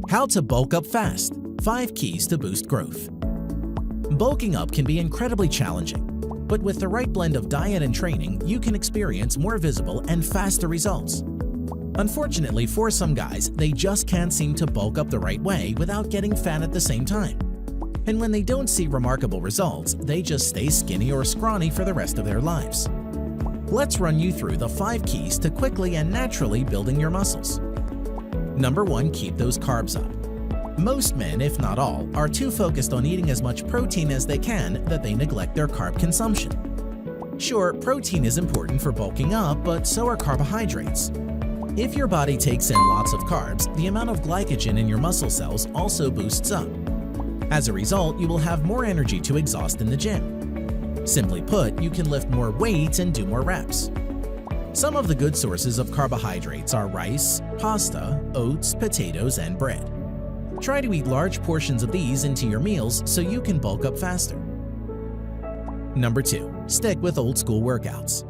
How to bulk up fast. 5 keys to boost growth. Bulking up can be incredibly challenging, but with the right blend of diet and training, you can experience more visible and faster results. Unfortunately, for some guys, they just can't seem to bulk up the right way without getting fat at the same time. And when they don't see remarkable results, they just stay skinny or scrawny for the rest of their lives. Let's run you through the 5 keys to quickly and naturally building your muscles. Number 1. Keep those carbs up. Most men, if not all, are too focused on eating as much protein as they can that they neglect their carb consumption. Sure, protein is important for bulking up, but so are carbohydrates. If your body takes in lots of carbs, the amount of glycogen in your muscle cells also boosts up. As a result, you will have more energy to exhaust in the gym. Simply put, you can lift more weight and do more reps. Some of the good sources of carbohydrates are rice, pasta, oats, potatoes, and bread. Try to eat large portions of these into your meals so you can bulk up faster. Number 2. Stick with old-school workouts.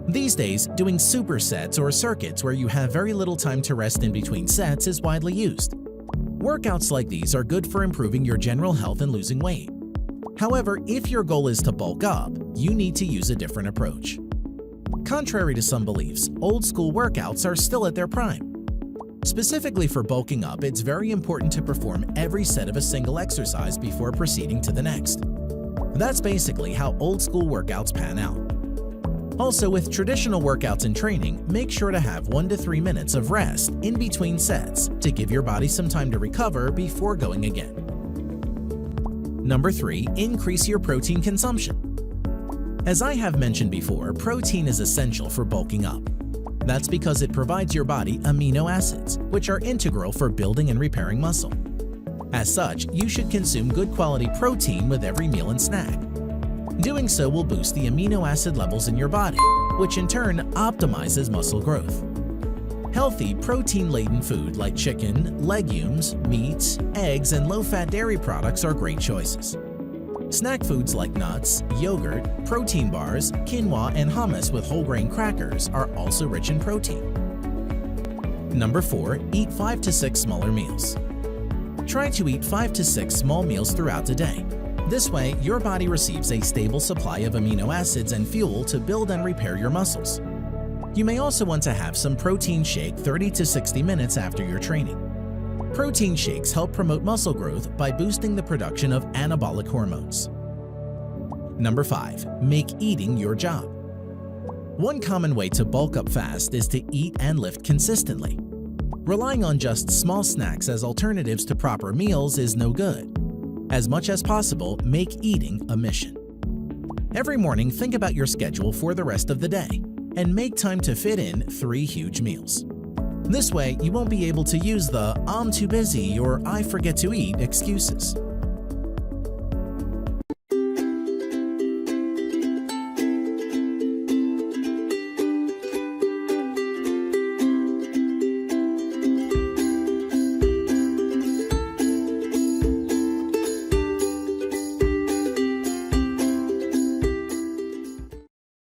These days, doing supersets or circuits where you have very little time to rest in between sets is widely used. Workouts like these are good for improving your general health and losing weight. However, if your goal is to bulk up, you need to use a different approach. Contrary to some beliefs, old-school workouts are still at their prime. Specifically for bulking up, it's very important to perform every set of a single exercise before proceeding to the next. That's basically how old-school workouts pan out. Also, with traditional workouts and training, make sure to have 1 to 3 minutes of rest in between sets to give your body some time to recover before going again. Number 3. Increase your protein consumption. As I have mentioned before, protein is essential for bulking up. That's because it provides your body amino acids, which are integral for building and repairing muscle. As such, you should consume good quality protein with every meal and snack. Doing so will boost the amino acid levels in your body, which in turn optimizes muscle growth. Healthy, protein-laden food like chicken, legumes, meats, eggs, and low-fat dairy products are great choices. Snack foods like nuts, yogurt, protein bars, quinoa, and hummus with whole grain crackers are also rich in protein. Number 4. Eat 5 to 6 smaller meals. Try to eat 5 to 6 small meals throughout the day. This way, your body receives a stable supply of amino acids and fuel to build and repair your muscles. You may also want to have some protein shake 30 to 60 minutes after your training. Protein shakes help promote muscle growth by boosting the production of anabolic hormones. Number 5. Make eating your job. One common way to bulk up fast is to eat and lift consistently. Relying on just small snacks as alternatives to proper meals is no good. As much as possible, make eating a mission. Every morning, think about your schedule for the rest of the day and make time to fit in 3 huge meals. This way, you won't be able to use the "I'm too busy" or "I forget to eat" excuses.